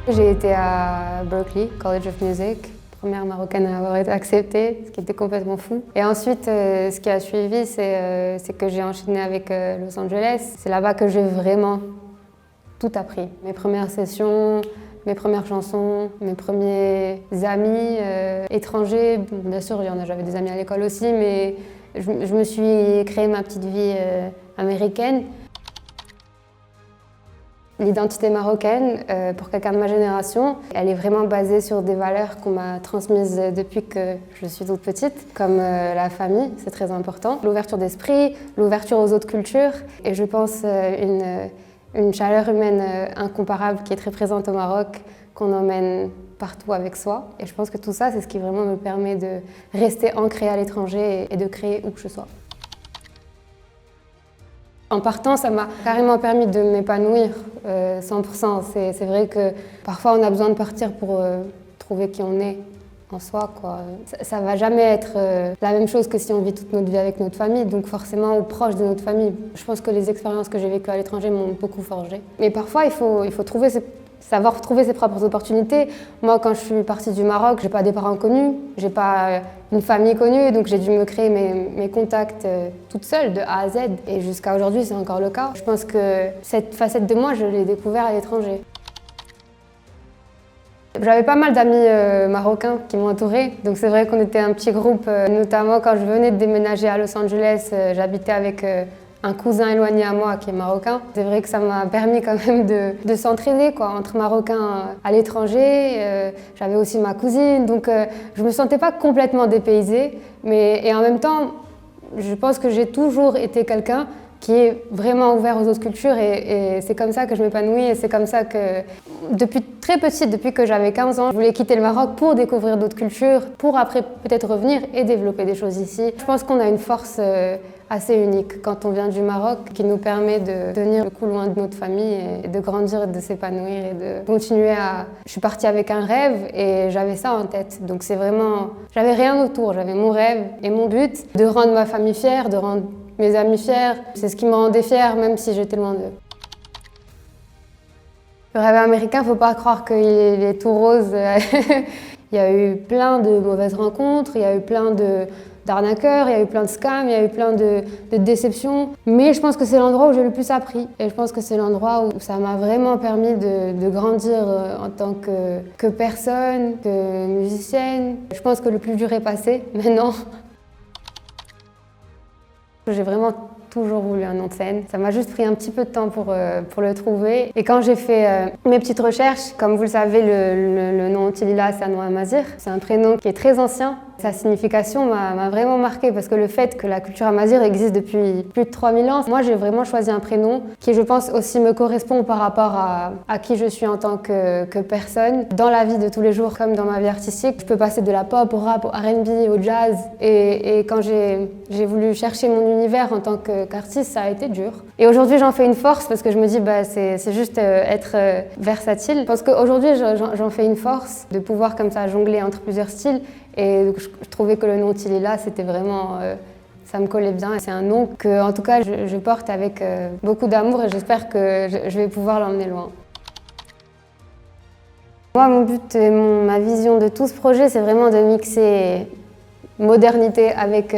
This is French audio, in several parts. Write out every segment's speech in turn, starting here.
J'ai été à Berklee, College of Music, première marocaine à avoir été acceptée, ce qui était complètement fou. Et ensuite, ce qui a suivi, c'est que j'ai enchaîné avec Los Angeles. C'est là-bas que j'ai vraiment tout appris. Mes premières sessions, mes premières chansons, mes premiers amis étrangers. Bon, bien sûr, j'avais des amis à l'école aussi, mais je me suis créé ma petite vie américaine. L'identité marocaine, pour quelqu'un de ma génération, elle est vraiment basée sur des valeurs qu'on m'a transmises depuis que je suis toute petite, comme la famille, c'est très important, l'ouverture d'esprit, l'ouverture aux autres cultures, et je pense une chaleur humaine incomparable qui est très présente au Maroc, qu'on emmène partout avec soi. Et je pense que tout ça, c'est ce qui vraiment me permet de rester ancrée à l'étranger et de créer où que je sois. En partant, ça m'a carrément permis de m'épanouir 100%. C'est vrai que parfois on a besoin de partir pour trouver qui on est en soi, quoi. Ça va jamais être la même chose que si on vit toute notre vie avec notre famille, donc forcément ou proche de notre famille. Je pense que les expériences que j'ai vécues à l'étranger m'ont beaucoup forgé. Mais parfois, il faut savoir trouver ses propres opportunités. Moi, quand je suis partie du Maroc, j'ai pas des parents connus, j'ai pas une famille connue, donc j'ai dû me créer mes contacts toute seule, de A à Z. Et jusqu'à aujourd'hui, c'est encore le cas. Je pense que cette facette de moi, je l'ai découverte à l'étranger. J'avais pas mal d'amis marocains qui m'ont entourée, donc c'est vrai qu'on était un petit groupe. Notamment quand je venais de déménager à Los Angeles, j'habitais avec un cousin éloigné à moi qui est marocain. C'est vrai que ça m'a permis quand même de s'entraider entre Marocains à l'étranger. J'avais aussi ma cousine, donc je me sentais pas complètement dépaysée. Et en même temps, je pense que j'ai toujours été quelqu'un qui est vraiment ouvert aux autres cultures et c'est comme ça que je m'épanouis et c'est comme ça que, depuis très petite, depuis que j'avais 15 ans, je voulais quitter le Maroc pour découvrir d'autres cultures, pour après peut-être revenir et développer des choses ici. Je pense qu'on a une force assez unique quand on vient du Maroc qui nous permet de tenir le coup loin de notre famille et de grandir et de s'épanouir et de continuer à... Je suis partie avec un rêve et j'avais ça en tête, donc c'est vraiment... J'avais rien autour, j'avais mon rêve et mon but de rendre ma famille fière, de rendre mes amis fiers. C'est ce qui me rendait fière, même si j'étais loin d'eux. Le rêve américain, faut pas croire qu'il est tout rose. Il y a eu plein de mauvaises rencontres, il y a eu plein d'arnaqueurs, il y a eu plein de scams, il y a eu plein de déceptions. Mais je pense que c'est l'endroit où j'ai le plus appris. Et je pense que c'est l'endroit où ça m'a vraiment permis de grandir en tant que personne, que musicienne. Je pense que le plus dur est passé maintenant. J'ai vraiment toujours voulu un nom de scène. Ça m'a juste pris un petit peu de temps pour le trouver. Et quand j'ai fait mes petites recherches, comme vous le savez, le nom Otilila, c'est un nom amazigh. C'est un prénom qui est très ancien. Sa signification m'a vraiment marquée parce que le fait que la culture amazigh existe depuis plus de 3000 ans, moi j'ai vraiment choisi un prénom qui, je pense, aussi me correspond par rapport à qui je suis en tant que personne. Dans la vie de tous les jours, comme dans ma vie artistique, je peux passer de la pop au rap, au R&B, au jazz. Et quand j'ai voulu chercher mon univers en tant qu'artiste, ça a été dur. Et aujourd'hui, j'en fais une force parce que je me dis, c'est juste être versatile. Je pense qu'aujourd'hui, j'en fais une force de pouvoir comme ça jongler entre plusieurs styles. Et donc, je trouvais que le nom Otilila, c'était vraiment... ça me collait bien. C'est un nom que, en tout cas, je porte avec beaucoup d'amour et j'espère que je vais pouvoir l'emmener loin. Moi, mon but et ma vision de tout ce projet, c'est vraiment de mixer modernité avec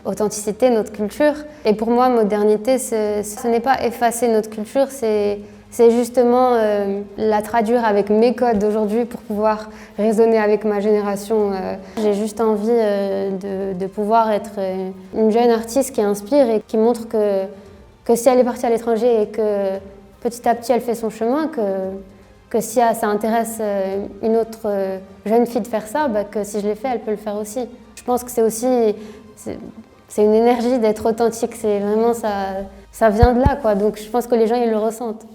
authenticité, notre culture. Et pour moi, modernité, ce n'est pas effacer notre culture, c'est justement la traduire avec mes codes d'aujourd'hui pour pouvoir raisonner avec ma génération. J'ai juste envie de pouvoir être une jeune artiste qui inspire et qui montre que si elle est partie à l'étranger et que petit à petit elle fait son chemin, que si ça intéresse une autre jeune fille de faire ça, que si je l'ai fait, elle peut le faire aussi. Je pense que c'est aussi une énergie d'être authentique, c'est vraiment ça vient de là, quoi. Donc je pense que les gens ils le ressentent.